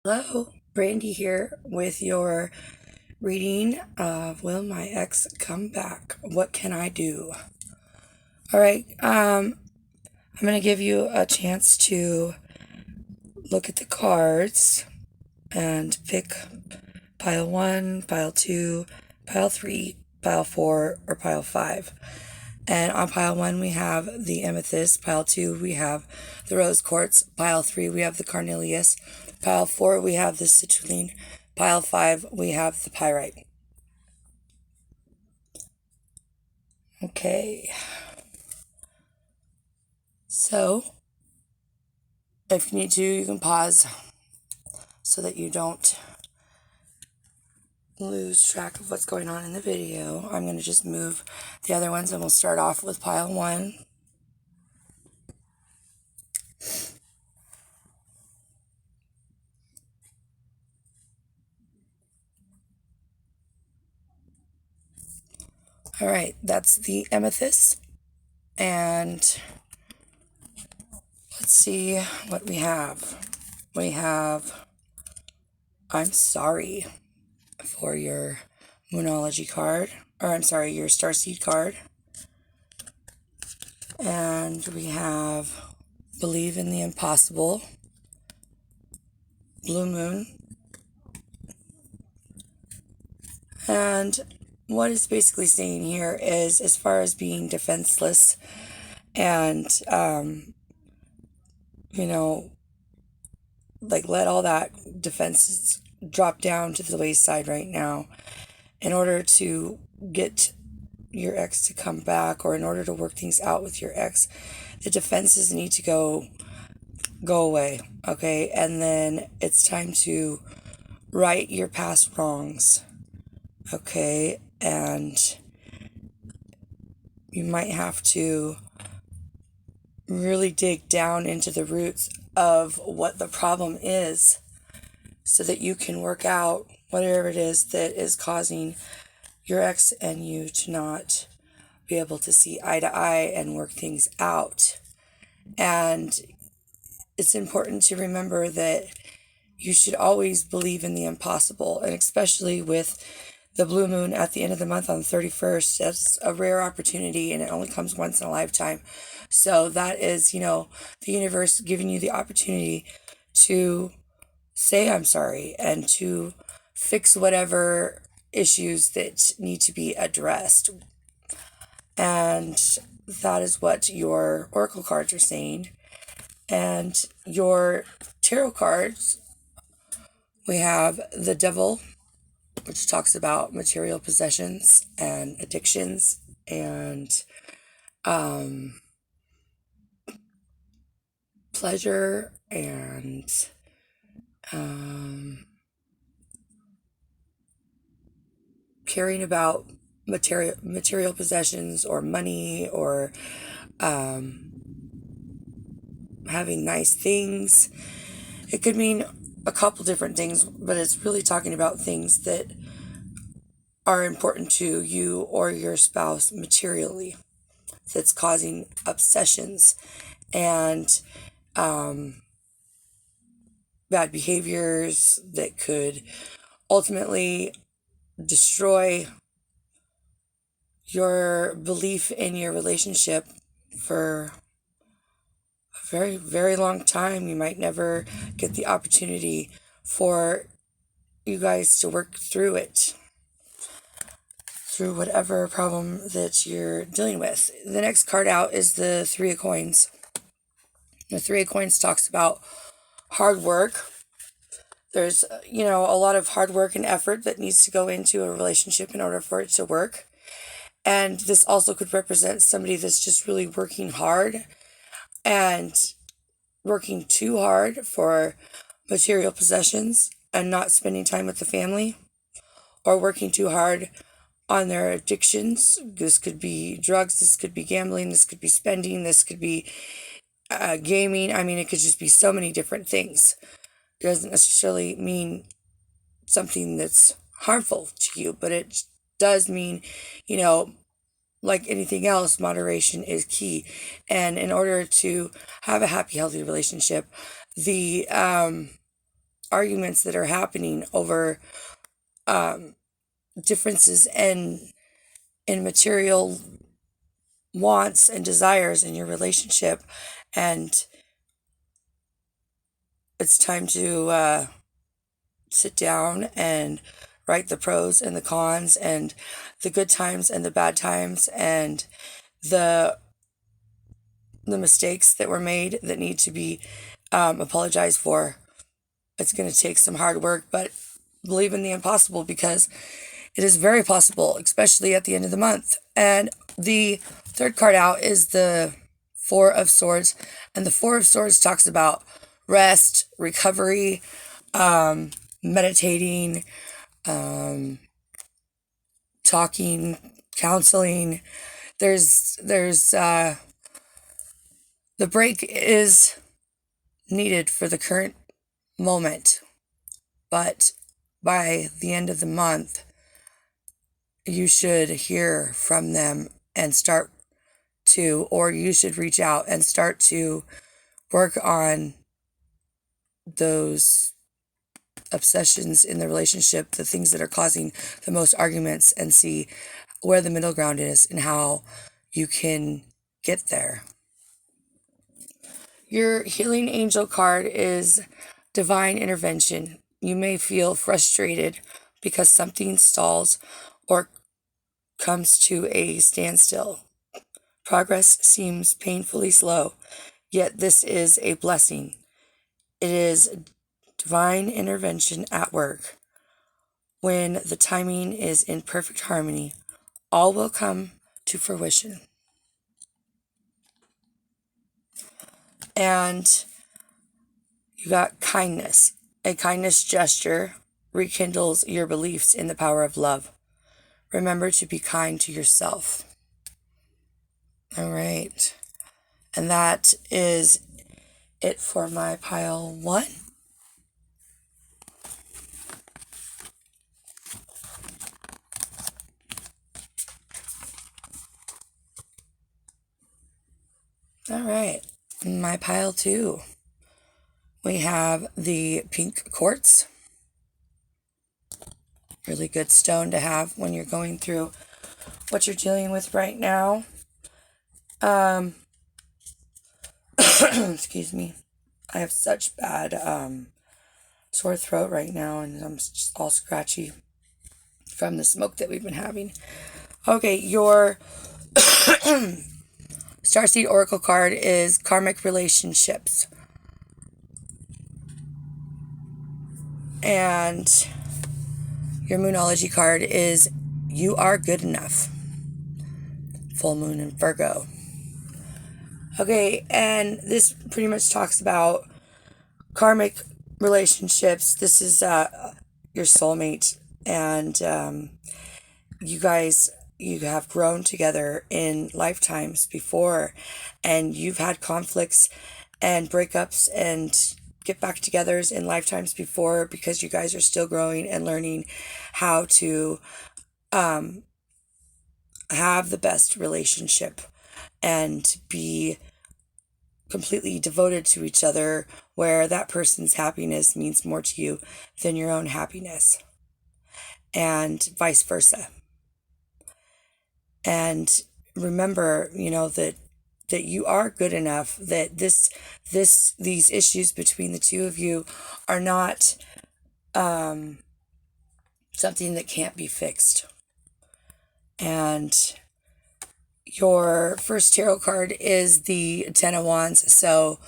Hello, Brandy here with your reading of Will My Ex Come Back? What Can I Do? All right, I'm going to give you a chance to look at the cards and pick pile 1, pile 2, pile 3, pile 4, or pile 5. And on pile 1, we have the amethyst. Pile 2, we have the rose quartz. Pile 3, we have the carnelius. Pile 4, we have the citrulline. Pile 5, we have the pyrite. Okay. So, if you need to, you can pause so that you don't lose track of what's going on in the video. I'm going to just move the other ones and we'll start off with pile 1. All right, that's the amethyst. And let's see what we have. We have I'm sorry for your Moonology card, or I'm sorry, your Starseed card. And we have Believe in the Impossible, Blue Moon. And what it's basically saying here is, as far as being defenseless and, like let all that defenses drop down to the wayside right now in order to get your ex to come back, or in order to work things out with your ex, the defenses need to go away, okay? And then it's time to right your past wrongs, okay? And you might have to really dig down into the roots of what the problem is so that you can work out whatever it is that is causing your ex and you to not be able to see eye to eye and work things out. And it's important to remember that you should always believe in the impossible, and especially with the blue moon at the end of the month on the 31st, that's a rare opportunity and it only comes once in a lifetime. So that is, the universe giving you the opportunity to say I'm sorry and to fix whatever issues that need to be addressed. And that is what your oracle cards are saying. And your tarot cards, we have the Devil, which talks about material possessions and addictions and pleasure and caring about material possessions or money, or having nice things. It could mean a couple different things, but it's really talking about things that are important to you or your spouse materially, that's causing obsessions and bad behaviors that could ultimately destroy your belief in your relationship for a very, very long time. You might never get the opportunity for you guys to work through it, through whatever problem that you're dealing with. The next card out is the Three of Coins. The Three of Coins talks about hard work. There's, a lot of hard work and effort that needs to go into a relationship in order for it to work. And this also could represent somebody that's just really working hard and working too hard for material possessions and not spending time with the family, or working too hard on their addictions. This could be drugs, this could be gambling, this could be spending, this could be gaming. I mean, it could just be so many different things. It doesn't necessarily mean something that's harmful to you, but it does mean, like anything else, moderation is key. And in order to have a happy, healthy relationship, the arguments that are happening over differences in material wants and desires in your relationship, and it's time to sit down and write the pros and the cons and the good times and the bad times and the mistakes that were made that need to be apologized for. It's going to take some hard work, but believe in the impossible, because it is very possible, especially at the end of the month. And the third card out is the Four of Swords. And the Four of Swords talks about rest, recovery, meditating, talking, counseling. There's the break is needed for the current moment, but by the end of the month, you should hear from them and start to, or you should reach out and start to work on those obsessions in the relationship, the things that are causing the most arguments, and see where the middle ground is and how you can get there. Your healing angel card is divine intervention. You may feel frustrated because something stalls or comes to a standstill. Progress seems painfully slow, yet this is a blessing. It is divine intervention at work. When the timing is in perfect harmony, all will come to fruition. And you got kindness. A kindness gesture rekindles your beliefs in the power of love. Remember to be kind to yourself. All right. And that is it for my pile 1. All right. My pile 2. We have the pink quartz. Really good stone to have when you're going through what you're dealing with right now. Excuse me. I have such bad sore throat right now, and I'm just all scratchy from the smoke that we've been having. Okay, your Starseed Oracle card is karmic relationships. And your Moonology card is you are good enough. Full moon in Virgo. Okay, and this pretty much talks about karmic relationships. This is your soulmate, and you guys, you have grown together in lifetimes before, and you've had conflicts and breakups and get back togethers in lifetimes before, because you guys are still growing and learning how to have the best relationship and be completely devoted to each other, where that person's happiness means more to you than your own happiness, and vice versa. And remember, that you are good enough, that these issues between the two of you are not something that can't be fixed. And your first tarot card is the Ten of Wands. So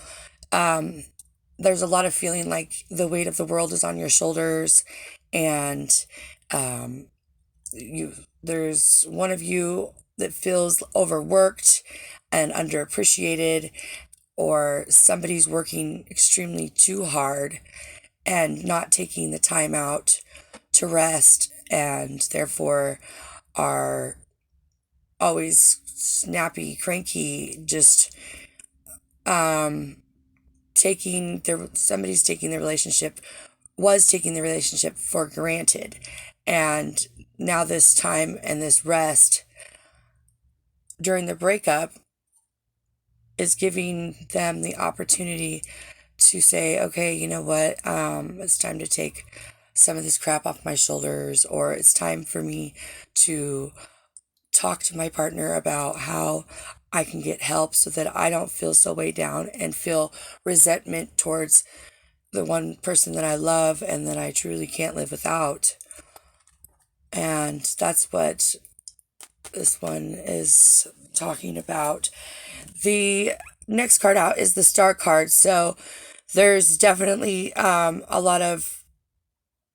there's a lot of feeling like the weight of the world is on your shoulders, and there's one of you that feels overworked and underappreciated, or somebody's working extremely too hard and not taking the time out to rest, and therefore are always snappy, cranky, just somebody's taking the relationship, was taking the relationship for granted. And now this time and this rest during the breakup is giving them the opportunity to say, okay, you know what, it's time to take some of this crap off my shoulders, or it's time for me to talk to my partner about how I can get help so that I don't feel so weighed down and feel resentment towards the one person that I love and that I truly can't live without. And that's what this one is talking about. The next card out is the Star card. So there's definitely a lot of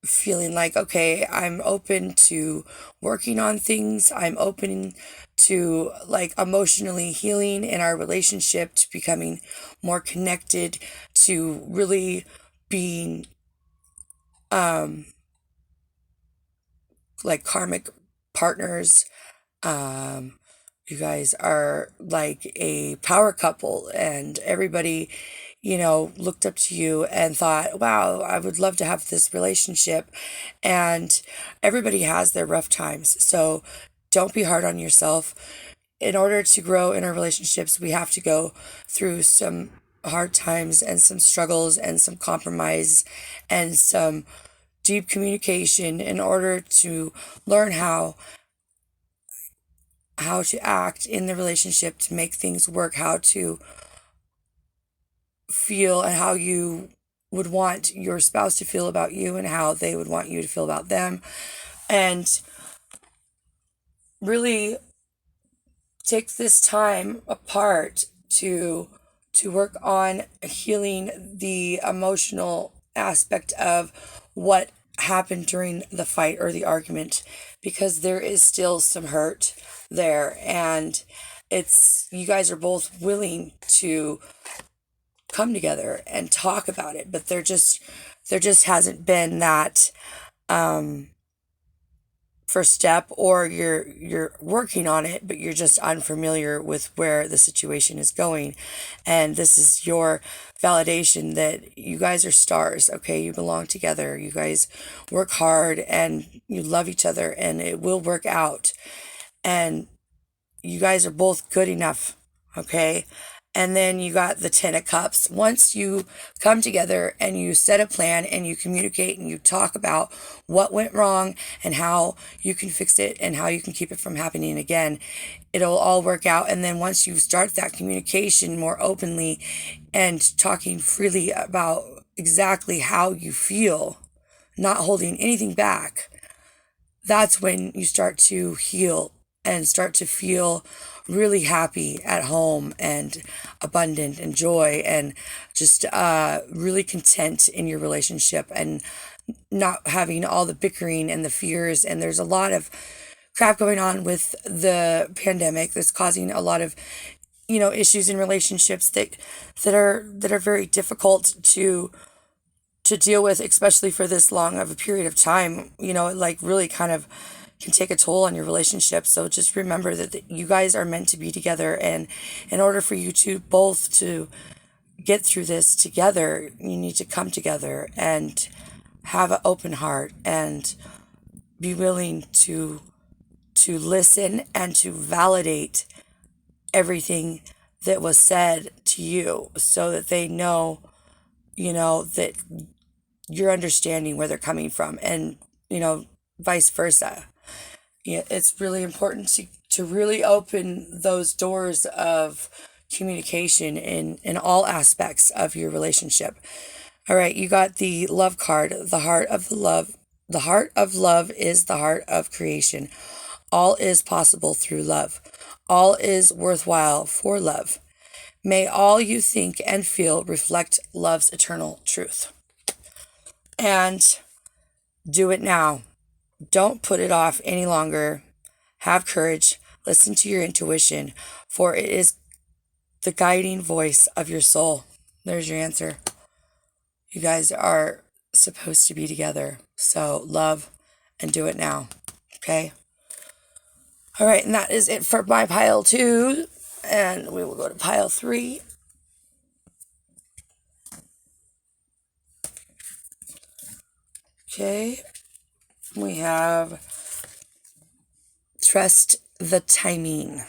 feeling like, okay, I'm open to working on things. I'm open to like emotionally healing in our relationship, to becoming more connected, to really being like karmic partners. You guys are like a power couple, and everybody, looked up to you and thought, wow, I would love to have this relationship. And everybody has their rough times. So don't be hard on yourself. In order to grow in our relationships, we have to go through some hard times and some struggles and some compromise and some deep communication in order to learn how to act in the relationship to make things work, how to feel and how you would want your spouse to feel about you and how they would want you to feel about them. And really take this time apart to work on healing the emotional aspect of what happened during the fight or the argument, because there is still some hurt there, and it's, you guys are both willing to come together and talk about it, but there just hasn't been that first step, or you're working on it but you're just unfamiliar with where the situation is going. And this is your validation that you guys are stars. Okay, you belong together, you guys work hard and you love each other, and it will work out, and you guys are both good enough. Okay. And then you got the Ten of Cups. Once you come together and you set a plan and you communicate and you talk about what went wrong and how you can fix it and how you can keep it from happening again, it'll all work out. And then once you start that communication more openly and talking freely about exactly how you feel, not holding anything back, that's when you start to heal and start to feel really happy at home and abundant and joy and just really content in your relationship, and not having all the bickering and the fears. And there's a lot of crap going on with the pandemic that's causing a lot of issues in relationships that are very difficult to deal with, especially for this long of a period of time. It like really kind of can take a toll on your relationship. So just remember that you guys are meant to be together, and in order for you to both to get through this together, you need to come together and have an open heart and be willing to listen and to validate everything that was said to you, so that they know, that you're understanding where they're coming from, and vice versa. It's really important to really open those doors of communication in all aspects of your relationship. All right, you got the Love card, the heart of the love. The heart of love is the heart of creation. All is possible through love. All is worthwhile for love. May all you think and feel reflect love's eternal truth. And do it now. Don't put it off any longer. Have courage. Listen to your intuition, for it is the guiding voice of your soul. There's your answer. You guys are supposed to be together. So love and do it now. Okay? All right, and that is it for my pile 2. And we will go to pile 3. Okay. We have trust the timing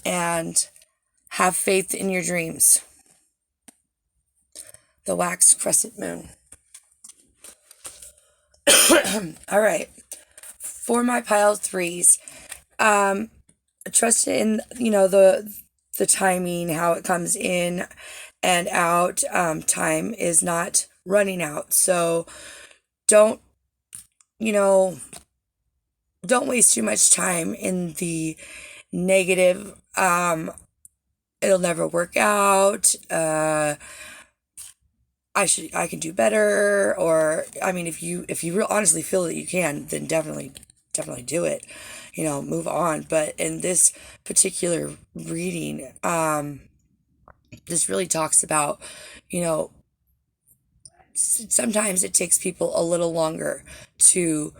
and have faith in your dreams. the waxed crescent moon. All right. For my pile threes, trust in, the timing, how it comes in and out. Time is not running out. So don't, you know, don't waste too much time in the negative. It'll never work out. I can do better. Or, I mean, if you honestly feel that you can, then definitely do it. Move on. But in this particular reading, this really talks about, sometimes it takes people a little longer to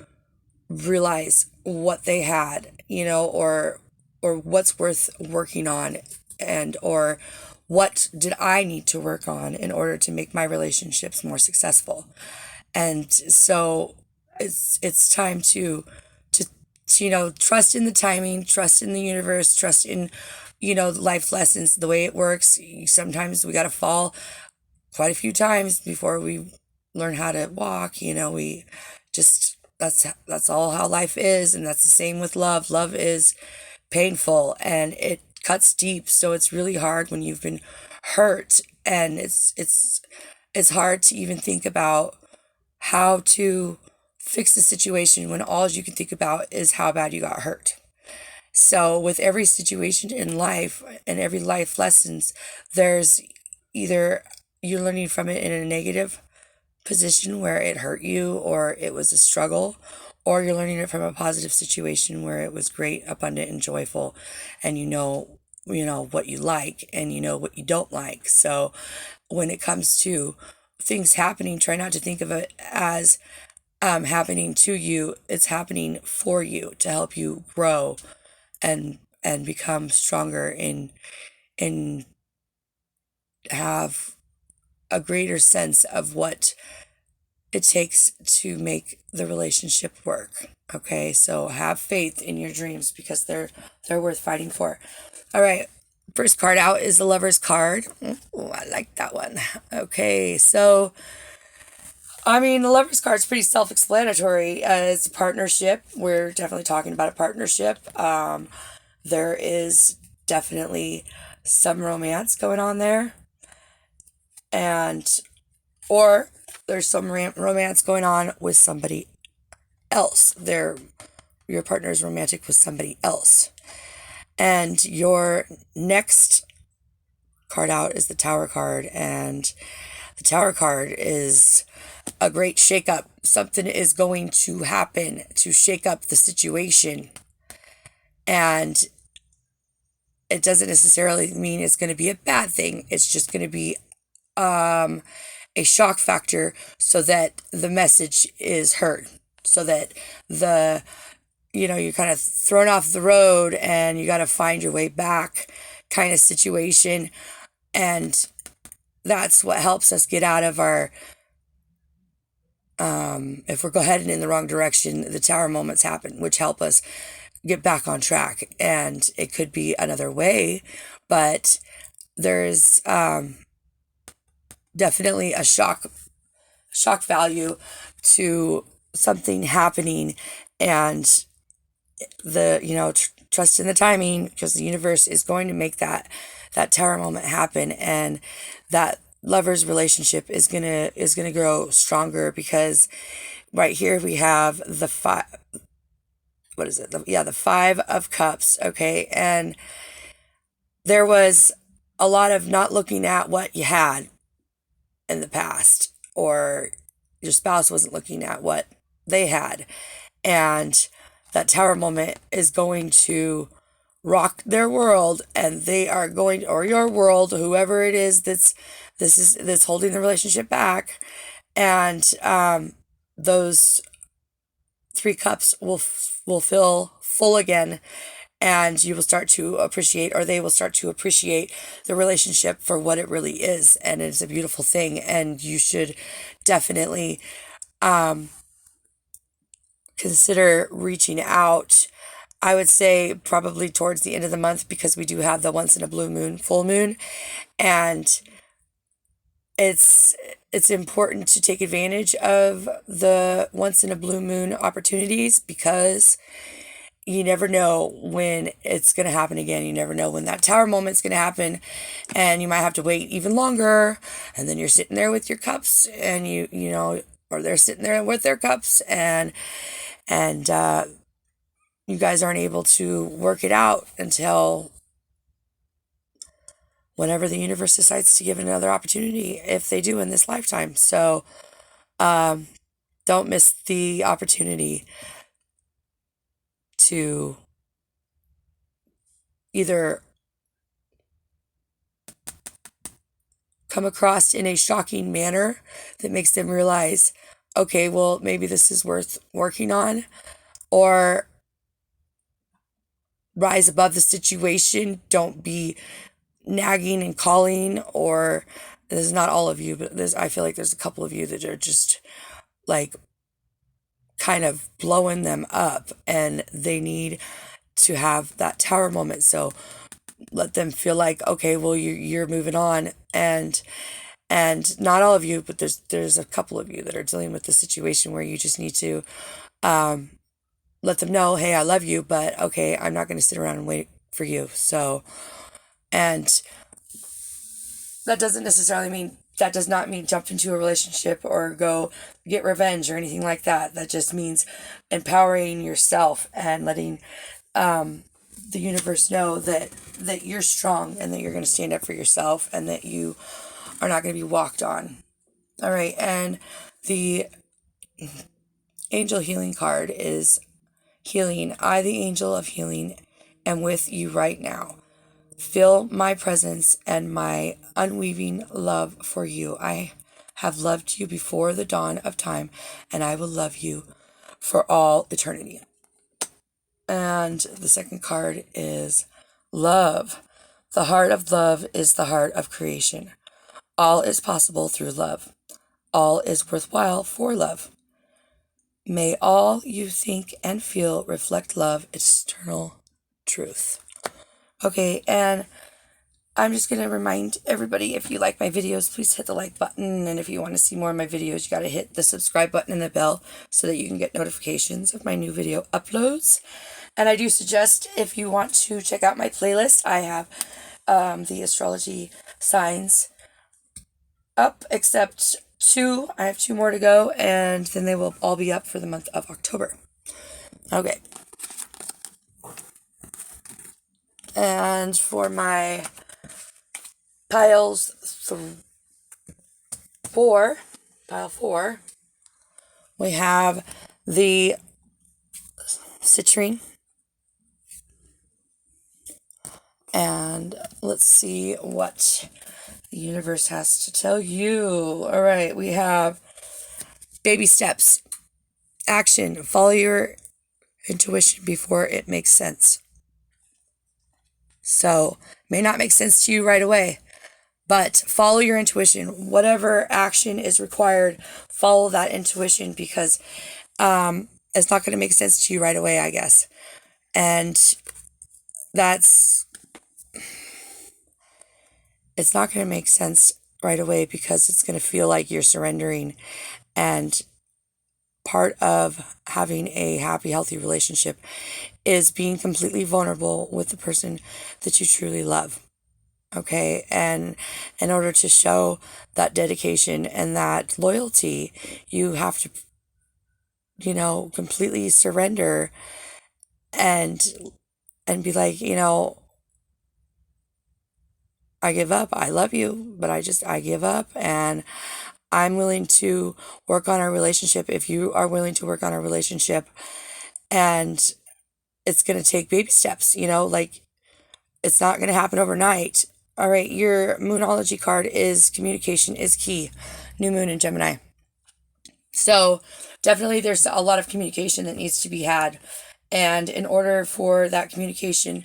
realize what they had, or what's worth working on, and or what did I need to work on in order to make my relationships more successful. And so it's time to trust in the timing, trust in the universe, trust in life lessons, the way it works. Sometimes we got to fall quite a few times before we learn how to walk. We just, that's all how life is. And that's the same with love. Love is painful and it cuts deep. So it's really hard when you've been hurt, and it's hard to even think about how to fix the situation when all you can think about is how bad you got hurt. So with every situation in life and every life lessons, there's either you're learning from it in a negative position where it hurt you or it was a struggle, or you're learning it from a positive situation where it was great, abundant, and joyful, and what you like and what you don't like. So when it comes to things happening, try not to think of it as happening to you. It's happening for you to help you grow and become stronger and have a greater sense of what it takes to make the relationship work. Okay, so have faith in your dreams because they're worth fighting for. All right, first card out is the Lover's card. Oh, I like that one. Okay, so the Lover's card is pretty self-explanatory. It's a partnership. We're definitely talking about a partnership. There is definitely some romance going on there, or there's some romance going on with somebody else. Your partner is romantic with somebody else. And your next card out is the Tower card, and the Tower card is a great shakeup. Something is going to happen to shake up the situation, and it doesn't necessarily mean it's going to be a bad thing. It's just going to be a shock factor so that the message is heard, so that you're kind of thrown off the road and you got to find your way back kind of situation. And that's what helps us get out of our, if we're heading in the wrong direction, the Tower moments happen, which help us get back on track. And it could be another way, but there's definitely a shock value to something happening, and trust in the timing, because the universe is going to make that Tower moment happen, and that Lover's relationship is gonna grow stronger, because right here we have the five. What is it? The Five of Cups. Okay, and there was a lot of not looking at what you had in the past, or your spouse wasn't looking at what they had, and that Tower moment is going to rock their world, and they are going, or your world, whoever it is that's holding the relationship back, and those three cups will fill full again, and you will start to appreciate, or they will start to appreciate, the relationship for what it really is, and it's a beautiful thing. And you should definitely consider reaching out. I would say probably towards the end of the month, because we do have the once in a blue moon full moon, and it's it's important to take advantage of the once in a blue moon opportunities, because you never know when it's going to happen again. You never know when that tower moment's going to happen, and you might have to wait even longer. And then you're sitting there with your cups, and you know, or they're sitting there with their cups, and you guys aren't able to work it out until whenever the universe decides to give it another opportunity, if they do in this lifetime. So don't miss the opportunity to either come across in a shocking manner that makes them realize, okay, well, maybe this is worth working on, or rise above the situation. Don't be nagging and calling, or this is not all of you, but I feel like there's a couple of you that are just like kind of blowing them up, and they need to have that tower moment. So let them feel like, okay, well, you're moving on, and not all of you, but there's a couple of you that are dealing with the situation where you just need to let them know, hey, I love you, but okay, I'm not going to sit around and wait for you. So, and that does not mean jump into a relationship or go get revenge or anything like that. That just means empowering yourself and letting the universe know that you're strong, and that you're going to stand up for yourself, and that you are not going to be walked on. All right, and the angel healing card is healing. I, the angel of healing, am with you right now. Feel my presence and my unweaving love for you. I have loved you before the dawn of time, and I will love you for all eternity. And the second card is love. The heart of love is the heart of creation. All is possible through love. All is worthwhile for love. May all you think and feel reflect love, eternal truth. Okay, and I'm just going to remind everybody, if you like my videos, please hit the like button. And if you want to see more of my videos, you got to hit the subscribe button and the bell so that you can get notifications of my new video uploads. And I do suggest, if you want to check out my playlist, I have the astrology signs up, except two. I have two more to go, and then they will all be up for the month of October. Okay. And for my piles pile 4, we have the citrine. And let's see what the universe has to tell you. All right, we have baby steps. Action. Follow your intuition before it makes sense. So, may not make sense to you right away, but follow your intuition. Whatever action is required, follow that intuition, because it's not going to make sense to you right away, I guess. And it's not going to make sense right away because it's going to feel like you're surrendering. And part of having a happy, healthy relationship is being completely vulnerable with the person that you truly love. Okay, and in order to show that dedication and that loyalty, you have to, completely surrender and be like, I give up. I love you, but I give up, and I'm willing to work on our relationship if you are willing to work on our relationship. And it's going to take baby steps, like it's not going to happen overnight. All right, your Moonology card is communication is key. New moon in Gemini. So definitely there's a lot of communication that needs to be had. And in order for that communication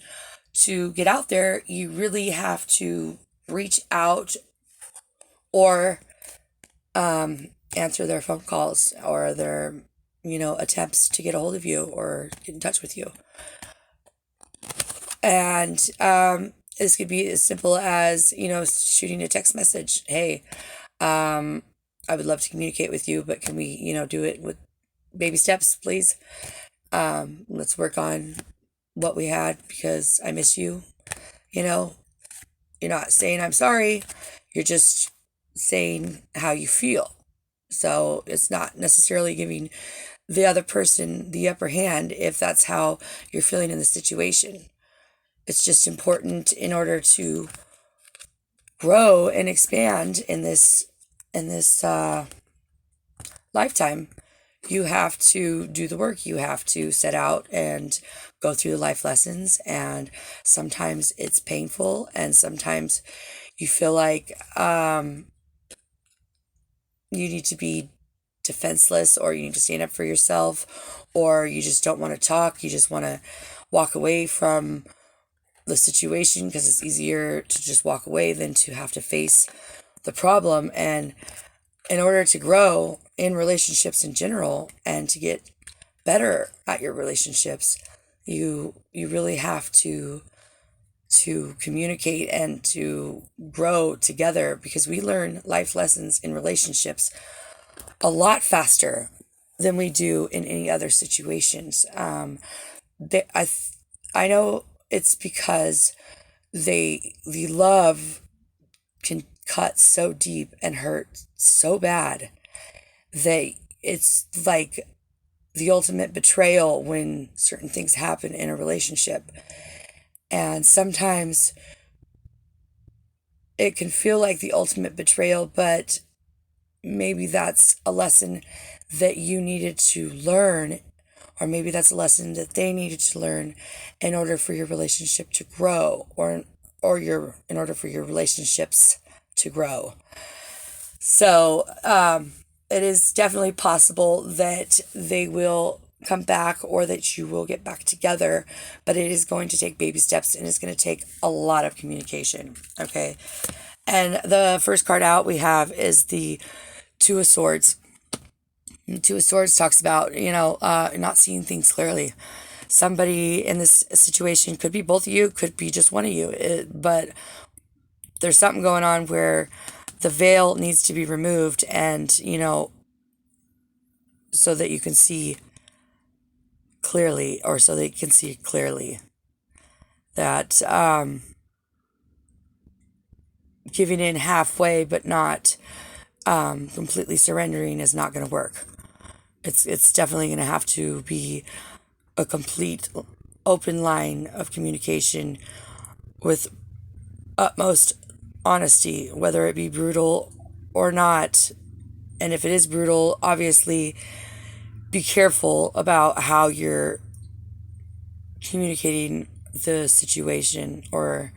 to get out there, you really have to reach out or answer their phone calls or their, attempts to get a hold of you or get in touch with you. And this could be as simple as, shooting a text message. Hey, I would love to communicate with you, but can we, do it with baby steps, please? Let's work on what we had because I miss you. You know, you're not saying I'm sorry, you're just saying how you feel. So it's not necessarily giving the other person the upper hand if that's how you're feeling in the situation. It's just important in order to grow and expand in this lifetime. You have to do the work. You have to set out and go through the life lessons, and sometimes it's painful, and sometimes you feel like you need to be defenseless, or you need to stand up for yourself, or you just don't want to talk. You just want to walk away from the situation because it's easier to just walk away than to have to face the problem. And in order to grow in relationships in general and to get better at your relationships, you really have to communicate and to grow together, because we learn life lessons in relationships a lot faster than we do in any other situations. I know it's because the love can cut so deep and hurt so bad that it's like the ultimate betrayal when certain things happen in a relationship. And sometimes it can feel like the ultimate betrayal, but maybe that's a lesson that you needed to learn, or maybe that's a lesson that they needed to learn in order for your relationship to grow, in order for your relationships to grow. So it is definitely possible that they will come back or that you will get back together, but it is going to take baby steps, and it's going to take a lot of communication. Okay. And the first card out we have is the Two of Swords. And Two of Swords talks about, not seeing things clearly. Somebody in this situation, could be both of you, could be just one of you, but there's something going on where the veil needs to be removed, and, so that you can see clearly, or so they can see clearly that giving in halfway but not completely surrendering is not going to work. It's definitely going to have to be a complete open line of communication with utmost honesty, whether it be brutal or not. And if it is brutal, obviously be careful about how you're communicating the situation, or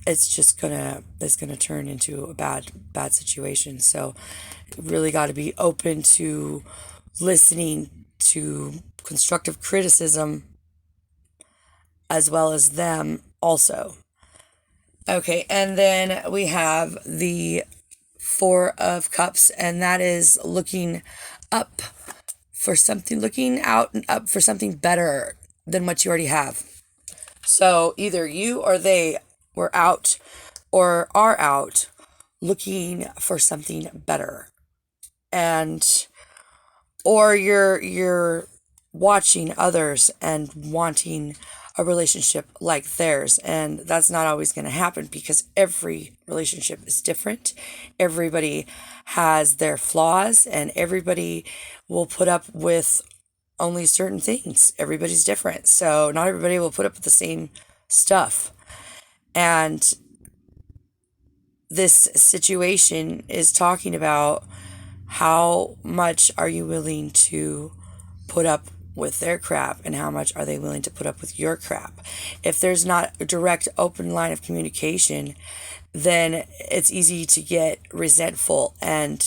it's gonna turn into a bad situation. So really got to be open to listening to constructive criticism as well as them also. Okay, and then we have the Four of Cups, and that is looking up for something, looking out and up for something better than what you already have. So either you or they were out or are out looking for something better. And or you're watching others and wanting a relationship like theirs, and that's not always going to happen because every relationship is different. Everybody has their flaws, and everybody will put up with only certain things. Everybody's different, so not everybody will put up with the same stuff. And this situation is talking about how much are you willing to put up with their crap, and how much are they willing to put up with your crap. If there's not a direct open line of communication, then it's easy to get resentful and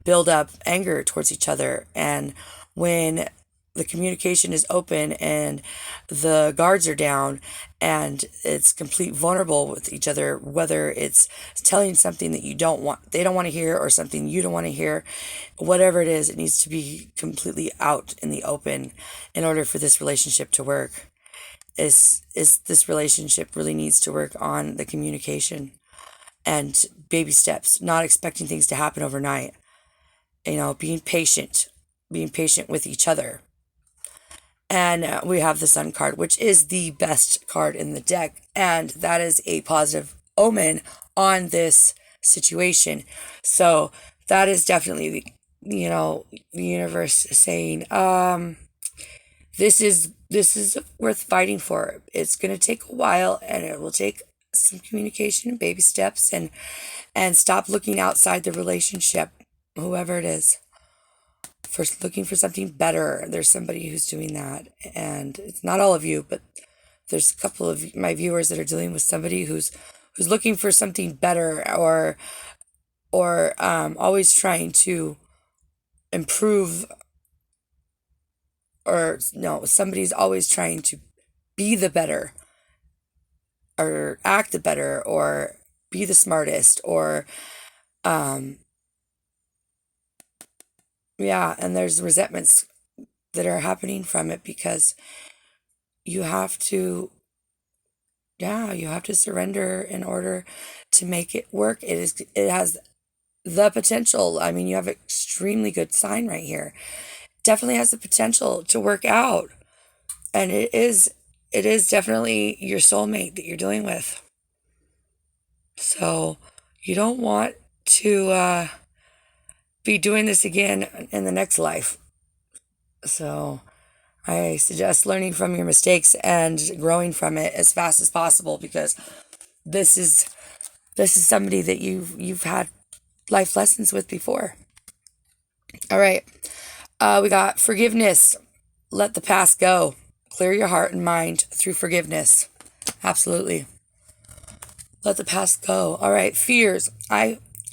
build up anger towards each other. And when the communication is open and the guards are down and it's complete vulnerable with each other, whether it's telling something that they don't want to hear, or something you don't want to hear, whatever it is, it needs to be completely out in the open in order for this relationship to work. This relationship really needs to work on the communication and baby steps, not expecting things to happen overnight. being patient with each other. And we have the Sun card, which is the best card in the deck. And that is a positive omen on this situation. So that is definitely, the universe saying, this is worth fighting for. It's going to take a while, and it will take some communication and baby steps, and stop looking outside the relationship, whoever it is, for looking for something better. There's somebody who's doing that, and it's not all of you, but there's a couple of my viewers that are dealing with somebody who's looking for something better, or always trying to improve, or no, somebody's always trying to be the better, or act the better, or be the smartest, or yeah, and there's resentments that are happening from it, because you have to surrender in order to make it work. It has the potential. I mean, you have an extremely good sign right here. Definitely has the potential to work out. And it is definitely your soulmate that you're dealing with. So you don't want to be doing this again in the next life. So I suggest learning from your mistakes and growing from it as fast as possible, because this is somebody that you've had life lessons with before. All right. We got forgiveness. Let the past go. Clear your heart and mind through forgiveness. Absolutely. Let the past go. All right. Fears.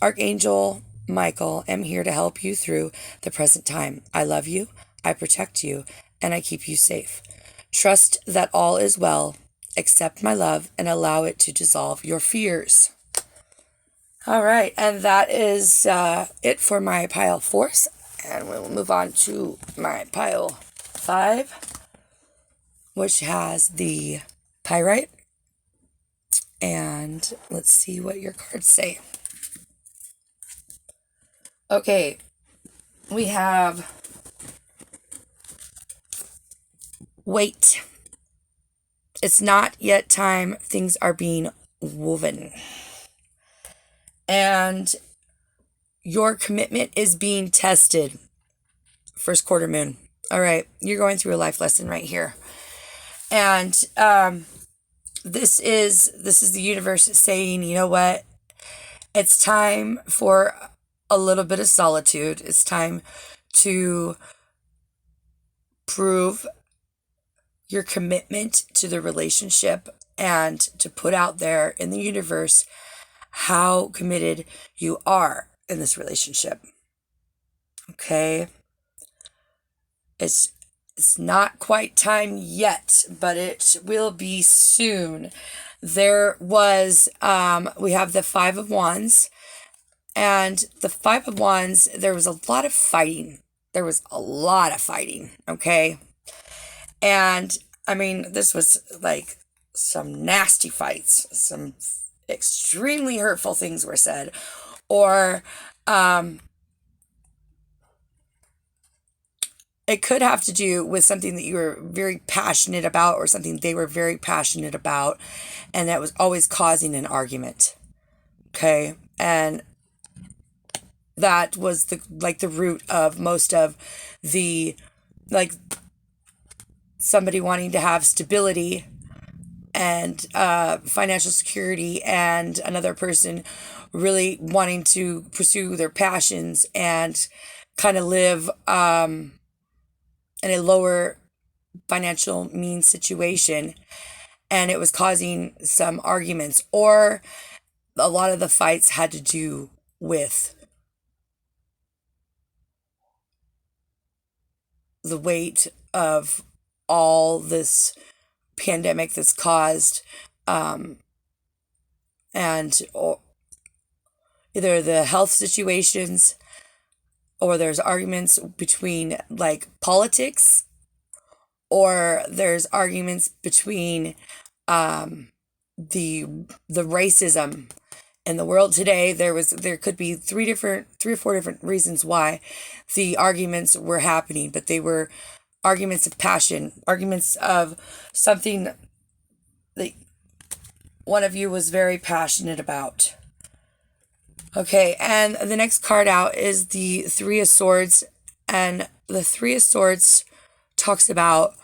Archangel Michael, am here to help you through the present time. I love you. I protect you. And I keep you safe. Trust that all is well. Accept my love and allow it to dissolve your fears. All right. And that is it for my pile 4. And we'll move on to my pile 5, which has the pyrite. And let's see what your cards say. Okay, we have wait. It's not yet time. Things are being woven. And your commitment is being tested. First quarter moon. All right, you're going through a life lesson right here. And this is the universe saying, you know what? It's time for a little bit of solitude. It's time to prove your commitment to the relationship, and to put out there in the universe how committed you are in this relationship. Okay? It's not quite time yet, but it will be soon. There was, we have the 5 of Wands, and the 5 of Wands, there was a lot of fighting. Okay? And, I mean, this was like some nasty fights, some extremely hurtful things were said, or, it could have to do with something that you were very passionate about, or something they were very passionate about, and that was always causing an argument. Okay? And that was the root of most of the, somebody wanting to have stability and financial security, and another person really wanting to pursue their passions and kind of live in a lower financial means situation, and it was causing some arguments, or a lot of the fights had to do with the weight of all this pandemic that's caused, and either the health situations, or there's arguments between politics, or there's arguments between the racism In the world today, there could be three or four different reasons why the arguments were happening, but they were arguments of passion, arguments of something that one of you was very passionate about. Okay, and the next card out is the Three of Swords, and the Three of Swords talks about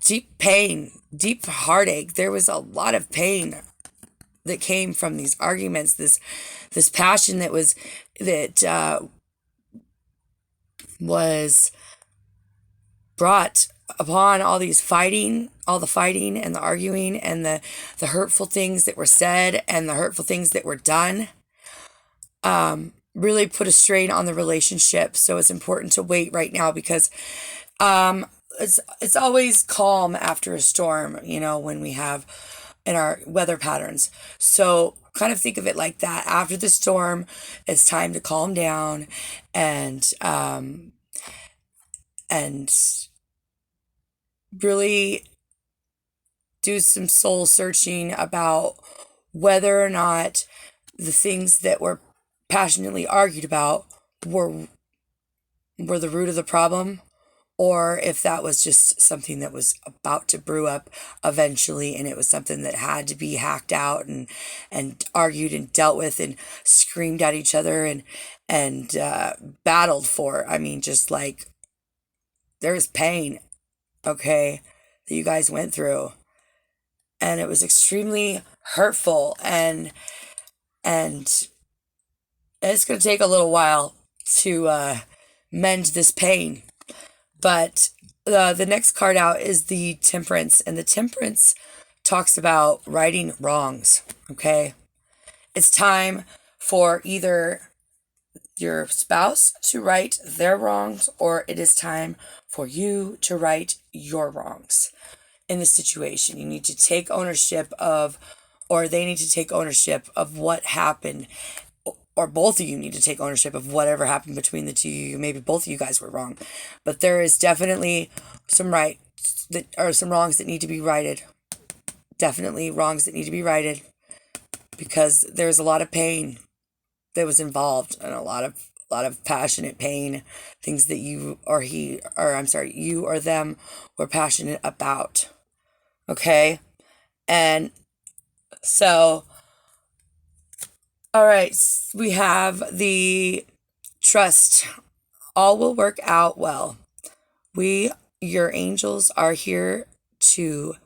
deep pain, deep heartache. There was a lot of pain that came from these arguments, this passion that was brought upon all the fighting and the arguing and the hurtful things that were said and the hurtful things that were done, really put a strain on the relationship. So it's important to wait right now, because it's always calm after a storm, when we have in our weather patterns. So kind of think of it like that. After the storm, it's time to calm down and really do some soul searching about whether or not the things that were passionately argued about were the root of the problem, or if that was just something that was about to brew up eventually, and it was something that had to be hacked out and argued and dealt with and screamed at each other and battled for. I mean, just like, there's pain, okay, that you guys went through, and it was extremely hurtful, and it's going to take a little while to mend this pain. But the next card out is the Temperance, and the Temperance talks about righting wrongs, okay? It's time for either your spouse to right their wrongs, or it is time for you to right your wrongs in the situation. You need to take ownership of, or they need to take ownership of what happened, or both of you need to take ownership of whatever happened between the two of you. Maybe both of you guys were wrong, but there is definitely some wrongs that need to be righted. Definitely wrongs that need to be righted, because there's a lot of pain that was involved, and a lot of passionate pain, things that you or them were passionate about. Okay? And so, all right, we have the Trust. All will work out well. Your angels, are here to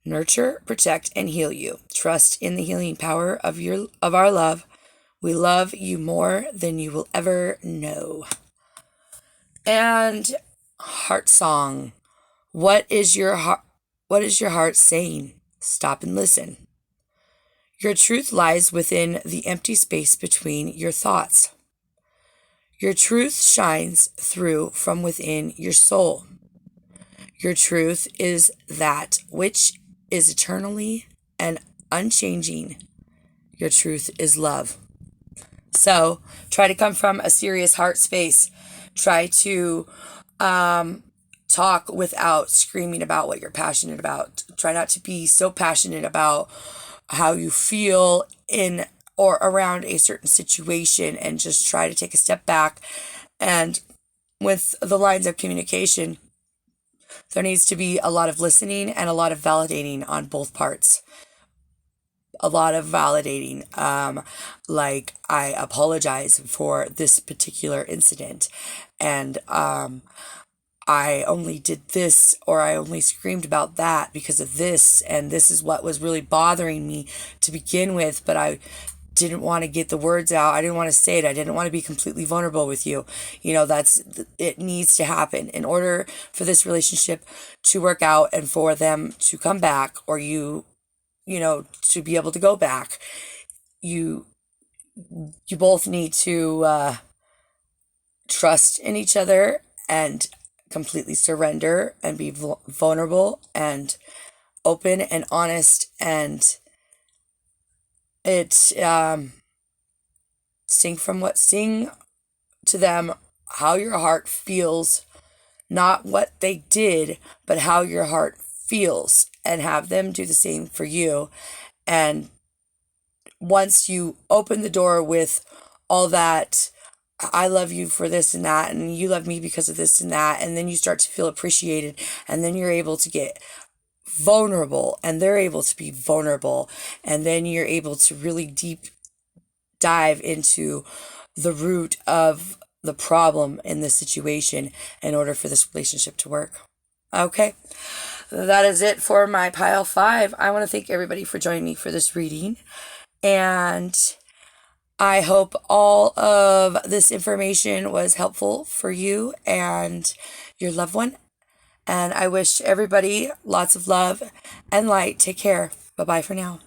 nurture, protect, and heal you. Trust in the healing power of our love. We love you more than you will ever know. And heart song. What is your heart saying? Stop and listen. Your truth lies within the empty space between your thoughts. Your truth shines through from within your soul. Your truth is that which is eternally and unchanging. Your truth is love. So try to come from a serious heart space. Try to talk without screaming about what you're passionate about. Try not to be so passionate about how you feel in or around a certain situation, and just try to take a step back. And with the lines of communication, there needs to be a lot of listening and a lot of validating on both parts. A lot of validating, like, I apologize for this particular incident, and I only did this, or I only screamed about that because of this, and this is what was really bothering me to begin with, but I didn't want to get the words out. I didn't want to say it. I didn't want to be completely vulnerable with you. It needs to happen in order for this relationship to work out and for them to come back, or you to be able to go back. You both need to trust in each other and completely surrender and be vulnerable and open and honest, and sing to them how your heart feels, not what they did, but how your heart feels, and have them do the same for you. And once you open the door with all that, I love you for this and that, and you love me because of this and that, and then you start to feel appreciated, and then you're able to get vulnerable, and they're able to be vulnerable, and then you're able to really deep dive into the root of the problem in this situation in order for this relationship to work. Okay, that is it for my pile 5. I want to thank everybody for joining me for this reading, and I hope all of this information was helpful for you and your loved one. And I wish everybody lots of love and light. Take care. Bye-bye for now.